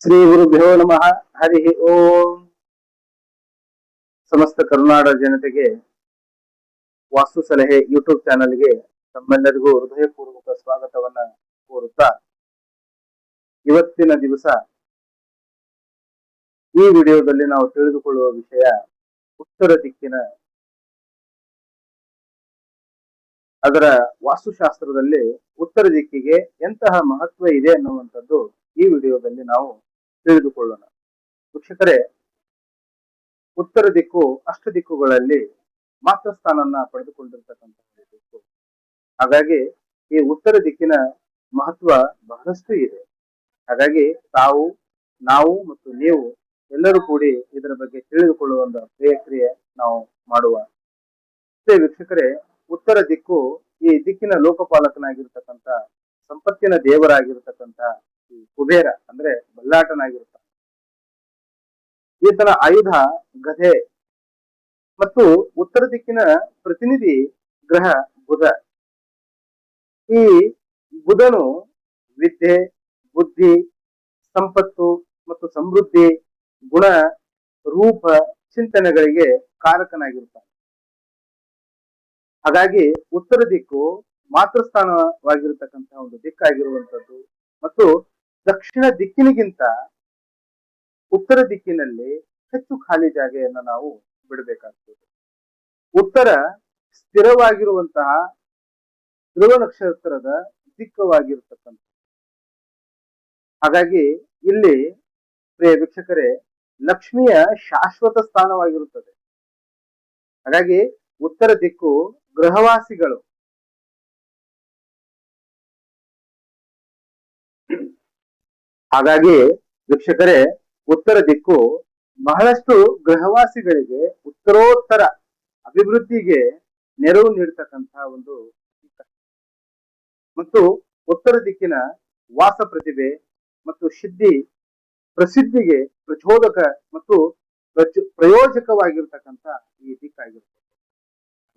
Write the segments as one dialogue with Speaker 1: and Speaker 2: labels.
Speaker 1: ಶ್ರೀ ಗುರುಭ್ಯೋ ನಮಃ. ಹರಿ ಓಂ. ಸಮಸ್ತ ಕರುನಾಡ ಜನತೆಗೆ ವಾಸ್ತು ಸಲಹೆ ಯೂಟ್ಯೂಬ್ ಚಾನಲ್ಗೆ ತಮ್ಮೆಲ್ಲರಿಗೂ ಹೃದಯಪೂರ್ವಕ ಸ್ವಾಗತವನ್ನ ಕೋರುತ್ತಾ, ಇವತ್ತಿನ ದಿವಸ ಈ ವಿಡಿಯೋದಲ್ಲಿ ನಾವು ತಿಳಿದುಕೊಳ್ಳುವ ವಿಷಯ ಉತ್ತರ ದಿಕ್ಕಿನ ಅದರ ವಾಸ್ತುಶಾಸ್ತ್ರದಲ್ಲಿ ಉತ್ತರ ದಿಕ್ಕಿಗೆ ಎಂತಹ ಮಹತ್ವ ಇದೆ ಅನ್ನುವಂಥದ್ದು ಈ ವಿಡಿಯೋದಲ್ಲಿ ನಾವು ತಿಳಿದುಕೊಳ್ಳೋಣ. ವೀಕ್ಷಕರೇ, ಉತ್ತರ ದಿಕ್ಕು ಅಷ್ಟ ದಿಕ್ಕುಗಳಲ್ಲಿ ಮಾತ್ರ ಸ್ಥಾನವನ್ನ ಪಡೆದುಕೊಂಡಿರ್ತಕ್ಕಂತಹ ದಿಕ್ಕು. ಹಾಗಾಗಿ ಈ ಉತ್ತರ ದಿಕ್ಕಿನ ಮಹತ್ವ ಬಹಳಷ್ಟು ಇದೆ. ಹಾಗಾಗಿ ನಾವು ಮತ್ತು ನೀವು ಎಲ್ಲರೂ ಕೂಡಿ ಇದರ ಬಗ್ಗೆ ತಿಳಿದುಕೊಳ್ಳುವ ಒಂದು ಪ್ರಕ್ರಿಯೆ ನಾವು ಮಾಡುವ. ವೀಕ್ಷಕರೇ, ಉತ್ತರ ದಿಕ್ಕು ಈ ದಿಕ್ಕಿನ ಲೋಕಪಾಲಕನಾಗಿರ್ತಕ್ಕಂಥ ಸಂಪತ್ತಿನ ದೇವರಾಗಿರ್ತಕ್ಕಂಥ ಈ ಕುಬೇರ ಅಂದ್ರೆ ಬಲ್ಲಾಟನಾಗಿರ್ತಾನೆ. ಈತನ ಆಯುಧ ಗದೆ ಮತ್ತು ಉತ್ತರ ದಿಕ್ಕಿನ ಪ್ರತಿನಿಧಿ ಗ್ರಹ ಬುಧ. ಈ ಬುಧನು ವಿದ್ಯೆ, ಬುದ್ಧಿ, ಸಂಪತ್ತು ಮತ್ತು ಸಮೃದ್ಧಿ, ಗುಣ, ರೂಪ, ಚಿಂತನೆಗಳಿಗೆ ಕಾರಕನಾಗಿರ್ತಾನೆ. ಹಾಗಾಗಿ ಉತ್ತರ ದಿಕ್ಕು ಮಾತೃಸ್ಥಾನವಾಗಿರತಕ್ಕಂತಹ ಒಂದು ದಿಕ್ಕಾಗಿರುವಂತದ್ದು ಮತ್ತು ದಕ್ಷಿಣ ದಿಕ್ಕಿನಿಗಿಂತ ಉತ್ತರ ದಿಕ್ಕಿನಲ್ಲಿ ಹೆಚ್ಚು ಖಾಲಿ ಜಾಗೆಯನ್ನು ನಾವು ಬಿಡಬೇಕಾಗ್ತದೆ. ಉತ್ತರ ಸ್ಥಿರವಾಗಿರುವಂತಹ ಧ್ರುವ ನಕ್ಷತ್ರದ ದಿಕ್ಕವಾಗಿರತಕ್ಕಂಥ. ಹಾಗಾಗಿ ಇಲ್ಲಿ ಪ್ರಿಯ ವೀಕ್ಷಕರೇ, ಲಕ್ಷ್ಮಿಯ ಶಾಶ್ವತ ಸ್ಥಾನವಾಗಿರುತ್ತದೆ. ಹಾಗಾಗಿ ಉತ್ತರ ದಿಕ್ಕು ಗೃಹವಾಸಿಗಳು ಹಾಗಾಗಿ ವೀಕ್ಷಕರೇ, ಉತ್ತರ ದಿಕ್ಕು ಬಹಳಷ್ಟು ಗೃಹವಾಸಿಗಳಿಗೆ ಉತ್ತರೋತ್ತರ ಅಭಿವೃದ್ಧಿಗೆ ನೆರವು ನೀಡತಕ್ಕಂತಹ ಒಂದು ದಿಕ್ಕ. ಮತ್ತು ಉತ್ತರ ದಿಕ್ಕಿನ ವಾಸ ಪ್ರತಿಭೆ ಮತ್ತು ಪ್ರಸಿದ್ಧಿಗೆ ಪ್ರಚೋದಕ ಮತ್ತು ಪ್ರಯೋಜಕವಾಗಿರ್ತಕ್ಕಂಥ ಈ ದಿಕ್ಕಾಗಿರ್ತದೆ.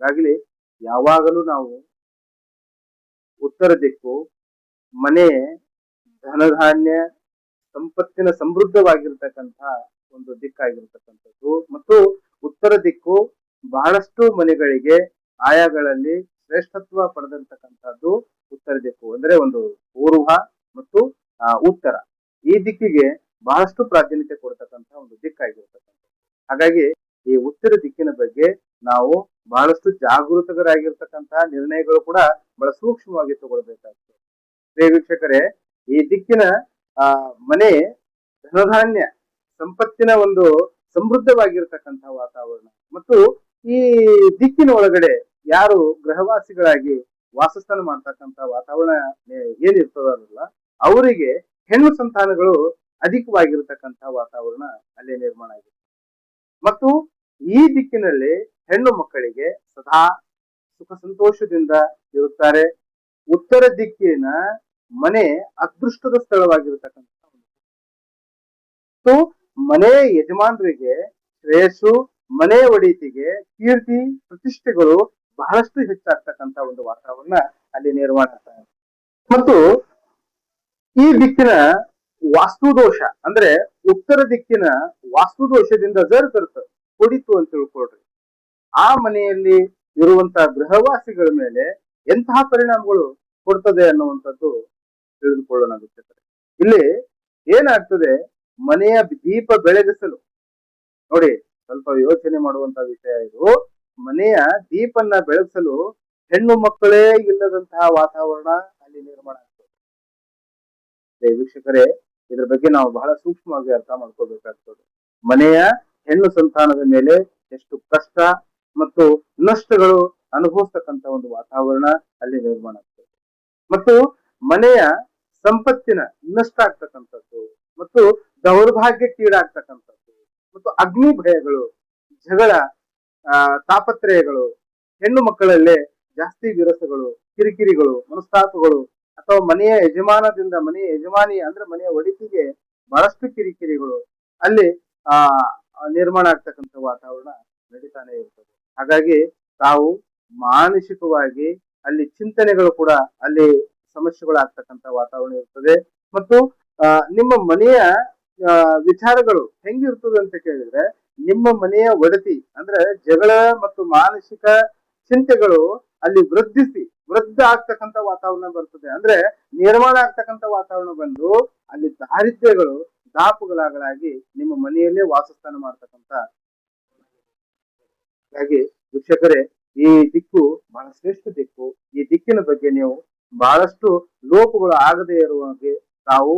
Speaker 1: ಹಾಗಾಗಲಿ ಯಾವಾಗಲೂ ನಾವು ಉತ್ತರ ದಿಕ್ಕು ಮನೆ, ಧನಧಾನ್ಯ, ಸಂಪತ್ತಿನ ಸಮೃದ್ಧವಾಗಿರ್ತಕ್ಕಂಥ ಒಂದು ದಿಕ್ಕಾಗಿರ್ತಕ್ಕಂಥದ್ದು ಮತ್ತು ಉತ್ತರ ದಿಕ್ಕು ಬಹಳಷ್ಟು ಮನೆಗಳಿಗೆ ಆಯಾಗಳಲ್ಲಿ ಶ್ರೇಷ್ಠತ್ವ ಪಡೆದಿರ್ತಕ್ಕಂಥದ್ದು ಉತ್ತರ ದಿಕ್ಕು. ಅಂದ್ರೆ ಒಂದು ಪೂರ್ವ ಮತ್ತು ಉತ್ತರ ಈ ದಿಕ್ಕಿಗೆ ಬಹಳಷ್ಟು ಪ್ರಾಧಾನ್ಯತೆ ಕೊಡ್ತಕ್ಕಂಥ ಒಂದು ದಿಕ್ಕಾಗಿರ್ತಕ್ಕಂಥ. ಹಾಗಾಗಿ ಈ ಉತ್ತರ ದಿಕ್ಕಿನ ಬಗ್ಗೆ ನಾವು ಬಹಳಷ್ಟು ಜಾಗೃತರಾಗಿರ್ತಕ್ಕಂತಹ ನಿರ್ಣಯಗಳು ಕೂಡ ಬಹಳ ಸೂಕ್ಷ್ಮವಾಗಿ ತಗೊಳ್ಬೇಕಾಗ್ತದೆ. ವೀಕ್ಷಕರೇ, ಈ ದಿಕ್ಕಿನ ಮನೆ, ಧನಧಾನ್ಯ, ಸಂಪತ್ತಿನ ಒಂದು ಸಮೃದ್ಧವಾಗಿರ್ತಕ್ಕಂಥ ವಾತಾವರಣ ಮತ್ತು ಈ ದಿಕ್ಕಿನ ಒಳಗಡೆ ಯಾರು ಗೃಹವಾಸಿಗಳಾಗಿ ವಾಸಸ್ಥಾನ ಮಾಡ್ತಕ್ಕಂಥ ವಾತಾವರಣ ಏನಿರ್ತದಲ್ಲ, ಅವರಿಗೆ ಹೆಣ್ಣು ಸಂತಾನಗಳು ಅಧಿಕವಾಗಿರ್ತಕ್ಕಂಥ ವಾತಾವರಣ ಅಲ್ಲಿ ನಿರ್ಮಾಣ ಆಗಿದೆ. ಮತ್ತು ಈ ದಿಕ್ಕಿನಲ್ಲಿ ಹೆಣ್ಣು ಮಕ್ಕಳಿಗೆ ಸದಾ ಸುಖ ಸಂತೋಷದಿಂದ ಇರುತ್ತಾರೆ. ಉತ್ತರ ದಿಕ್ಕಿನ ಮನೆ ಅದೃಷ್ಟದ ಸ್ಥಳವಾಗಿರತಕ್ಕಂಥ ಮನೆ ಯಜಮಾನರಿಗೆ ಶ್ರೇಯಸ್ಸು, ಮನೆ ಒಡೆತಿಗೆ ಕೀರ್ತಿ, ಪ್ರತಿಷ್ಠೆಗಳು ಬಹಳಷ್ಟು ಹೆಚ್ಚಾಗ್ತಕ್ಕಂಥ ಒಂದು ವಾತಾವರಣ ಅಲ್ಲಿ ನಿರ್ಮಾಣ ಆಗ್ತದೆ. ಮತ್ತು ಈ ದಿಕ್ಕಿನ ವಾಸ್ತುದೋಷ ಅಂದ್ರೆ ಉತ್ತರ ದಿಕ್ಕಿನ ವಾಸ್ತುದೋಷದಿಂದ ಹೊಡಿತು ಅಂತ ತಿಳ್ಕೊಳ್ರಿ. ಆ ಮನೆಯಲ್ಲಿ ಇರುವಂತಹ ಗೃಹವಾಸಿಗಳ ಮೇಲೆ ಎಂತಹ ಪರಿಣಾಮಗಳು ಕೊಡ್ತದೆ ಅನ್ನುವಂಥದ್ದು ತಿಳಿದುಕೊಳ್ಳೋಣ. ಇಲ್ಲಿ ಏನಾಗ್ತದೆ, ಮನೆಯ ದೀಪ ಬೆಳಗಿಸಲು ನೋಡಿ, ಸ್ವಲ್ಪ ಯೋಚನೆ ಮಾಡುವಂತಹ ವಿಷಯ ಇದು. ಮನೆಯ ದೀಪನ್ನ ಬೆಳಗಿಸಲು ಹೆಣ್ಣು ಮಕ್ಕಳೇ ಇಲ್ಲದಂತಹ ವಾತಾವರಣ ಅಲ್ಲಿ ನಿರ್ಮಾಣ ಆಗ್ತದೆ. ವೀಕ್ಷಕರೇ, ಇದ್ರ ಬಗ್ಗೆ ನಾವು ಬಹಳ ಸೂಕ್ಷ್ಮವಾಗಿ ಅರ್ಥ ಮಾಡ್ಕೋಬೇಕಾಗ್ತದೆ. ಮನೆಯ ಹೆಣ್ಣು ಸಂತಾನದ ಮೇಲೆ ಎಷ್ಟು ಕಷ್ಟ ಮತ್ತು ನಷ್ಟಗಳು ಅನುಭವಿಸ್ತಕ್ಕಂಥ ಒಂದು ವಾತಾವರಣ ಅಲ್ಲಿ ನಿರ್ಮಾಣ ಆಗ್ತದೆ. ಮತ್ತು ಮನೆಯ ಸಂಪತ್ತಿನ ನಷ್ಟ ಆಗ್ತಕ್ಕಂಥದ್ದು ಮತ್ತು ದೌರ್ಭಾಗ್ಯಕ್ಕೀಡಾಗ್ತಕ್ಕಂಥದ್ದು ಮತ್ತು ಅಗ್ನಿ ಭಯಗಳು, ಜಗಳ, ತಾಪತ್ರಯಗಳು, ಹೆಣ್ಣು ಮಕ್ಕಳಲ್ಲೇ ಜಾಸ್ತಿ ವಿರಸಗಳು, ಕಿರಿಕಿರಿಗಳು, ಮನಸ್ತಾಪಗಳು ಅಥವಾ ಮನೆಯ ಯಜಮಾನಿ ಅಂದ್ರೆ ಮನೆಯ ಒಡಿತಿಗೆ ಬಹಳಷ್ಟು ಕಿರಿಕಿರಿಗಳು ಅಲ್ಲಿ ನಿರ್ಮಾಣ ಆಗ್ತಕ್ಕಂಥ ವಾತಾವರಣ ನಡೀತಾನೆ ಇರ್ತದೆ. ಹಾಗಾಗಿ ತಾವು ಮಾನಸಿಕವಾಗಿ ಅಲ್ಲಿ ಚಿಂತನೆಗಳು ಕೂಡ ಅಲ್ಲಿ ಸಮಸ್ಯೆಗಳಾಗ್ತಕ್ಕಂಥ ವಾತಾವರಣ ಇರ್ತದೆ. ಮತ್ತು ನಿಮ್ಮ ಮನೆಯ ವಿಚಾರಗಳು ಹೆಂಗಿರ್ತದೆ ಅಂತ ಕೇಳಿದ್ರೆ, ನಿಮ್ಮ ಮನೆಯ ಒಡತಿ ಅಂದ್ರೆ ಜಗಳ ಮತ್ತು ಮಾನಸಿಕ ಚಿಂತೆಗಳು ಅಲ್ಲಿ ವೃದ್ಧ ಆಗ್ತಕ್ಕಂಥ ವಾತಾವರಣ ಬರ್ತದೆ. ಅಂದ್ರೆ ನಿರ್ಮಾಣ ಆಗ್ತಕ್ಕಂಥ ವಾತಾವರಣ ಬಂದು ಅಲ್ಲಿ ದಾರಿದ್ರ್ಯಗಳು ದಾಪುಗಳಾಗಿ ನಿಮ್ಮ ಮನೆಯಲ್ಲೇ ವಾಸಸ್ಥಾನ ಮಾಡ್ತಕ್ಕಂಥ. ಹಾಗಾಗಿ ವೀಕ್ಷಕರೇ, ಈ ದಿಕ್ಕು ಬಹಳ ಶ್ರೇಷ್ಠ ದಿಕ್ಕು. ಈ ದಿಕ್ಕಿನ ಬಗ್ಗೆ ನೀವು ಬಹಳಷ್ಟು ಲೋಪಗಳು ಆಗದೆ ಇರುವ ಹಾಗೆ ತಾವು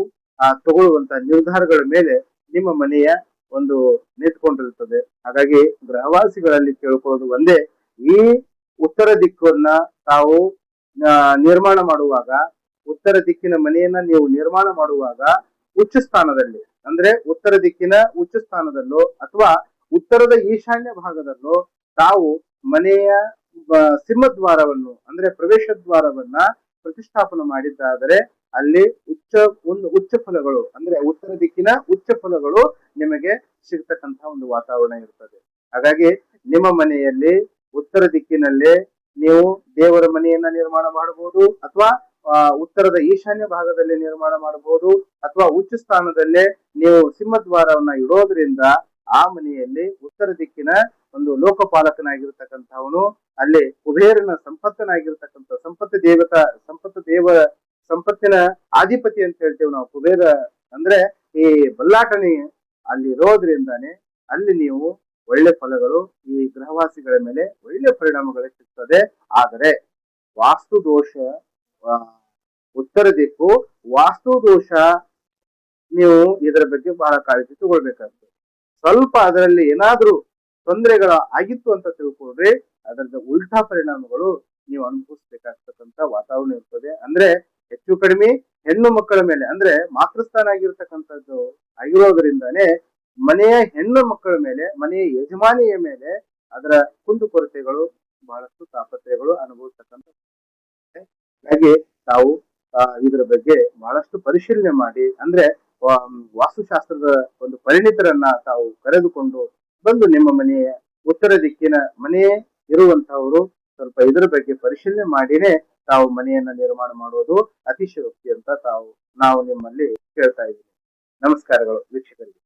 Speaker 1: ತಗೊಳ್ಳುವಂತ ನಿರ್ಧಾರಗಳ ಮೇಲೆ ನಿಮ್ಮ ಮನೆಯ ಒಂದು ನಿಂತ್ಕೊಂಡಿರುತ್ತದೆ. ಹಾಗಾಗಿ ಗೃಹವಾಸಿಗಳಲ್ಲಿ ಕೇಳ್ಕೊಳ್ಳೋದು ಒಂದೇ, ಈ ಉತ್ತರ ದಿಕ್ಕನ್ನ ತಾವು ನಿರ್ಮಾಣ ಮಾಡುವಾಗ, ಉತ್ತರ ದಿಕ್ಕಿನ ಮನೆಯನ್ನ ನೀವು ನಿರ್ಮಾಣ ಮಾಡುವಾಗ ಉಚ್ಚ ಸ್ಥಾನದಲ್ಲಿ ಅಂದ್ರೆ ಉತ್ತರ ದಿಕ್ಕಿನ ಉಚ್ಚ ಸ್ಥಾನದಲ್ಲೋ ಅಥವಾ ಉತ್ತರದ ಈಶಾನ್ಯ ಭಾಗದಲ್ಲೋ ತಾವು ಮನೆಯ ಸಿಂಹದ್ವಾರವನ್ನು ಅಂದ್ರೆ ಪ್ರವೇಶ ದ್ವಾರವನ್ನ ಪ್ರತಿಷ್ಠಾಪನೆ ಮಾಡಿದ್ದಾದರೆ ಅಲ್ಲಿ ಉಚ್ಚ ಫಲಗಳು ಅಂದ್ರೆ ಉತ್ತರ ದಿಕ್ಕಿನ ಉಚ್ಚ ಫಲಗಳು ನಿಮಗೆ ಸಿಗ್ತಕ್ಕಂತಹ ಒಂದು ವಾತಾವರಣ ಇರ್ತದೆ. ಹಾಗಾಗಿ ನಿಮ್ಮ ಮನೆಯಲ್ಲಿ ಉತ್ತರ ದಿಕ್ಕಿನಲ್ಲೇ ನೀವು ದೇವರ ಮನೆಯನ್ನ ನಿರ್ಮಾಣ ಮಾಡಬಹುದು, ಅಥವಾ ಉತ್ತರದ ಈಶಾನ್ಯ ಭಾಗದಲ್ಲಿ ನಿರ್ಮಾಣ ಮಾಡಬಹುದು, ಅಥವಾ ಉಚ್ಚ ಸ್ಥಾನದಲ್ಲೇ ನೀವು ಸಿಂಹದ್ವಾರವನ್ನ ಇಡೋದ್ರಿಂದ ಆ ಮನೆಯಲ್ಲಿ ಉತ್ತರ ದಿಕ್ಕಿನ ಒಂದು ಲೋಕಪಾಲಕನಾಗಿರ್ತಕ್ಕಂಥವನು, ಅಲ್ಲಿ ಕುಬೇರನ ಸಂಪತ್ತನಾಗಿರ್ತಕ್ಕಂಥ ಸಂಪತ್ತಿನ ಅಧಿಪತಿ ಅಂತ ಹೇಳ್ತೇವೆ ನಾವು. ಕುಬೇರ ಅಂದ್ರೆ ಈ ಬಲ್ಲಾಟನಿ ಅಲ್ಲಿ ಇರೋದ್ರಿಂದಾನೆ ಅಲ್ಲಿ ನೀವು ಒಳ್ಳೆ ಫಲಗಳು ಈ ಗೃಹವಾಸಿಗಳ ಮೇಲೆ ಒಳ್ಳೆ ಪರಿಣಾಮಗಳು ಸಿಗ್ತದೆ. ಆದರೆ ವಾಸ್ತು ದೋಷ, ಉತ್ತರ ದಿಕ್ಕು ವಾಸ್ತು ದೋಷ, ನೀವು ಇದರ ಬಗ್ಗೆ ಬಹಳ ಕಾಳಜಿ ತಗೊಳ್ಬೇಕಾಗ್ತದೆ. ಸ್ವಲ್ಪ ಅದರಲ್ಲಿ ಏನಾದ್ರೂ ತೊಂದರೆಗಳ ಆಗಿತ್ತು ಅಂತ ತಿಳ್ಕೊಂಡ್ರೆ ಅದರದ ಉಲ್ಟಾ ಪರಿಣಾಮಗಳು ನೀವು ಅನುಭವಿಸ್ಬೇಕಾಗ್ತಕ್ಕಂಥ ವಾತಾವರಣ ಇರ್ತದೆ. ಅಂದ್ರೆ ಹೆಚ್ಚು ಕಡಿಮೆ ಹೆಣ್ಣು ಮಕ್ಕಳ ಮೇಲೆ ಅಂದ್ರೆ ಮಾತೃಸ್ಥಾನ ಆಗಿರ್ತಕ್ಕಂಥದ್ದು ಆಗಿರೋದ್ರಿಂದಾನೇ ಮನೆಯ ಹೆಣ್ಣು ಮಕ್ಕಳ ಮೇಲೆ, ಮನೆಯ ಯಜಮಾನಿಯ ಮೇಲೆ ಅದರ ಕುಂದುಕೊರತೆಗಳು ಬಹಳಷ್ಟು ತಾಪತ್ರಯಗಳು ಅನುಭವಿಸ್ತಕ್ಕಂಥ. ಹಾಗೆ ತಾವು ಇದರ ಬಗ್ಗೆ ಬಹಳಷ್ಟು ಪರಿಶೀಲನೆ ಮಾಡಿ, ಅಂದ್ರೆ ವಾಸ್ತುಶಾಸ್ತ್ರದ ಒಂದು ಪರಿಣಿತರನ್ನ ತಾವು ಕರೆದುಕೊಂಡು ಬಂದು ನಿಮ್ಮ ಮನೆಯ ಉತ್ತರ ದಿಕ್ಕಿನ ಮನೆ ಇರುವಂತಹವರು ಸ್ವಲ್ಪ ಇದರ ಬಗ್ಗೆ ಪರಿಶೀಲನೆ ಮಾಡಿನೇ ತಾವು ಮನೆಯನ್ನ ನಿರ್ಮಾಣ ಮಾಡೋದು ಅತಿಶಯೋಕ್ತಿ ಅಂತ ನಾವು ನಿಮ್ಮಲ್ಲಿ ಕೇಳ್ತಾ ಇದ್ದೀವಿ. ನಮಸ್ಕಾರಗಳು ವೀಕ್ಷಕರಿಗೆ.